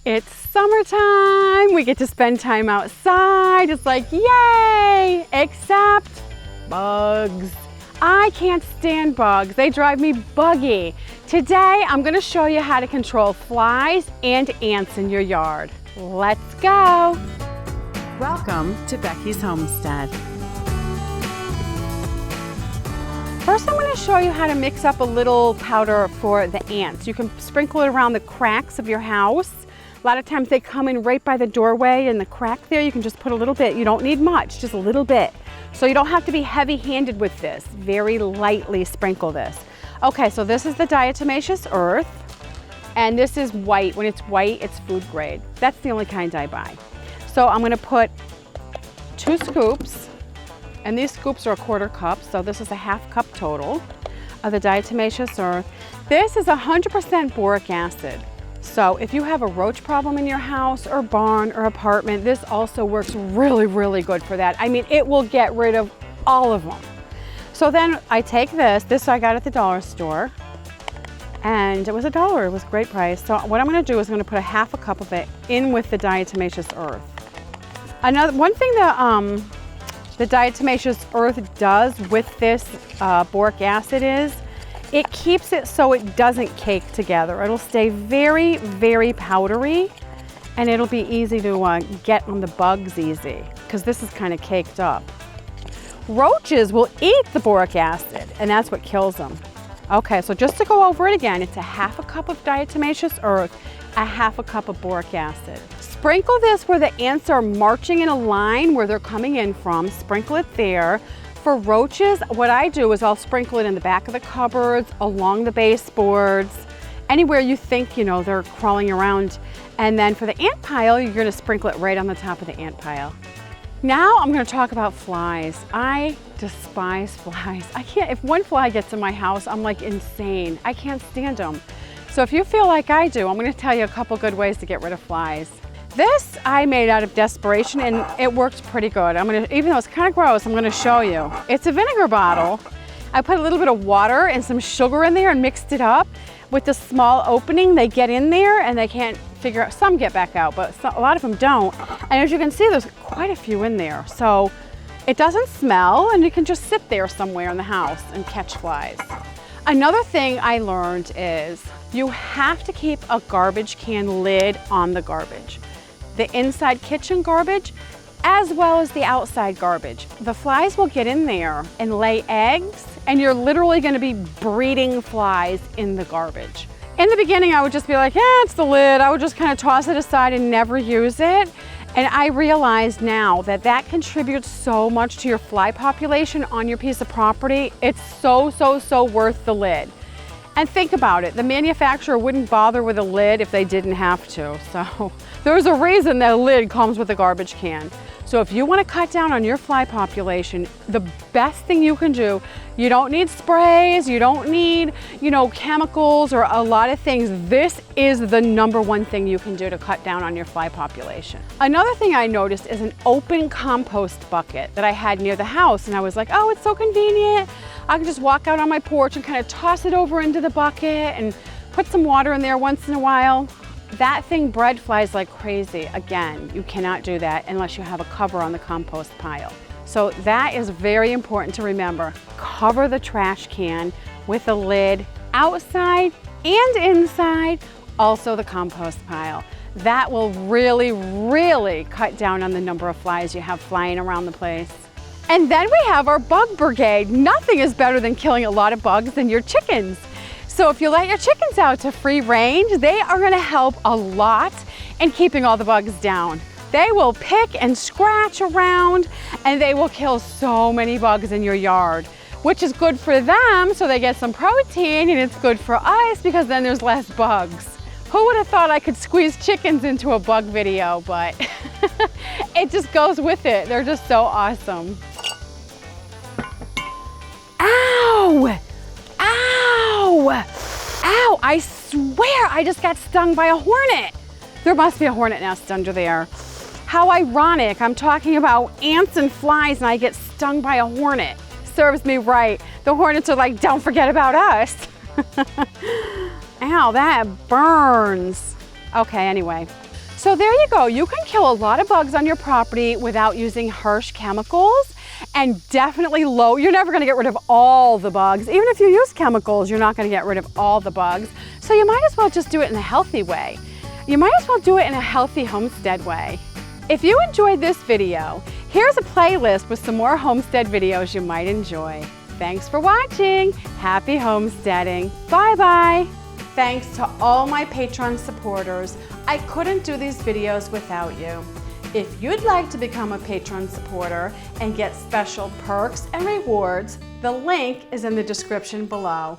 It's summertime. We get to spend time outside. It's like, yay, except bugs. I can't stand bugs. They drive me buggy. Today, I'm gonna show you how to control flies and ants in your yard. Let's go. Welcome to Becky's Homestead. First, I'm gonna show you how to mix up a little powder for the ants. You can sprinkle it around the cracks of your house. A lot of times they come in right by the doorway and the crack there. You can just put a little bit. You don't need much, just a little bit. So you don't have to be heavy-handed with this. Very lightly sprinkle this. Okay, so this is the diatomaceous earth, and this is white. When it's white, it's food grade. That's the only kind I buy. So I'm gonna put 2 scoops, and these scoops are 1/4 cup, so this is a 1/2 cup total of the diatomaceous earth. This is 100% boric acid. So if you have a roach problem in your house or barn or apartment, this also works really, really good for that. I mean, it will get rid of all of them. So then I take this I got at the dollar store, and it was $1. It was a great price. So what I'm gonna do is I'm gonna put 1/2 cup of it in with the diatomaceous earth. One thing that the diatomaceous earth does with this boric acid is it keeps it so it doesn't cake together. It'll stay very, very powdery, and it'll be easy to get on the bugs easy, because this is kind of caked up. Roaches will eat the boric acid, and that's what kills them. Okay, so just to go over it again, it's 1/2 cup of diatomaceous earth, 1/2 cup of boric acid. Sprinkle this where the ants are marching in a line where they're coming in from. Sprinkle it there. For roaches, what I do is I'll sprinkle it in the back of the cupboards, along the baseboards, anywhere you think, they're crawling around. And then for the ant pile, you're gonna sprinkle it right on the top of the ant pile. Now I'm gonna talk about flies. I despise flies. I can't, if one fly gets in my house, I'm like insane. I can't stand them. So if you feel like I do, I'm gonna tell you a couple good ways to get rid of flies. This I made out of desperation, and it worked pretty good. Even though it's kind of gross, I'm gonna show you. It's a vinegar bottle. I put a little bit of water and some sugar in there and mixed it up. With the small opening, they get in there and they can't figure out, some get back out, but a lot of them don't. And as you can see, there's quite a few in there. So it doesn't smell, and you can just sit there somewhere in the house and catch flies. Another thing I learned is you have to keep a garbage can lid on the garbage. The inside kitchen garbage, as well as the outside garbage. The flies will get in there and lay eggs, and you're literally gonna be breeding flies in the garbage. In the beginning, I would just be like, yeah, it's the lid. I would just kind of toss it aside and never use it. And I realize now that that contributes so much to your fly population on your piece of property. It's so, so, so worth the lid. And think about it, the manufacturer wouldn't bother with a lid if they didn't have to. So there's a reason that lid comes with a garbage can. So if you want to cut down on your fly population, the best thing you can do, you don't need sprays, you don't need, chemicals or a lot of things. This is the #1 thing you can do to cut down on your fly population. Another thing I noticed is an open compost bucket that I had near the house, and I was like, oh, it's so convenient. I can just walk out on my porch and kind of toss it over into the bucket and put some water in there once in a while. That thing bred flies like crazy. Again, you cannot do that unless you have a cover on the compost pile. So that is very important to remember. Cover the trash can with a lid outside and inside, also the compost pile. That will really, really cut down on the number of flies you have flying around the place. And then we have our bug brigade. Nothing is better than killing a lot of bugs than your chickens. So if you let your chickens out to free range, they are gonna help a lot in keeping all the bugs down. They will pick and scratch around, and they will kill so many bugs in your yard, which is good for them, so they get some protein, and it's good for us because then there's less bugs. Who would have thought I could squeeze chickens into a bug video, but it just goes with it. They're just so awesome. Ow! Ow! Ow! I swear I just got stung by a hornet. There must be a hornet nest under there. How ironic. I'm talking about ants and flies and I get stung by a hornet. Serves me right. The hornets are like, don't forget about us. Ow, that burns. Okay, anyway. So there you go. You can kill a lot of bugs on your property without using harsh chemicals, and definitely you're never going to get rid of all the bugs. Even if you use chemicals, you're not going to get rid of all the bugs. So you might as well just do it in a healthy way. You might as well do it in a healthy homestead way. If you enjoyed this video, here's a playlist with some more homestead videos you might enjoy. Thanks for watching. Happy homesteading. Bye-bye. Thanks to all my Patreon supporters. I couldn't do these videos without you. If you'd like to become a Patreon supporter and get special perks and rewards, the link is in the description below.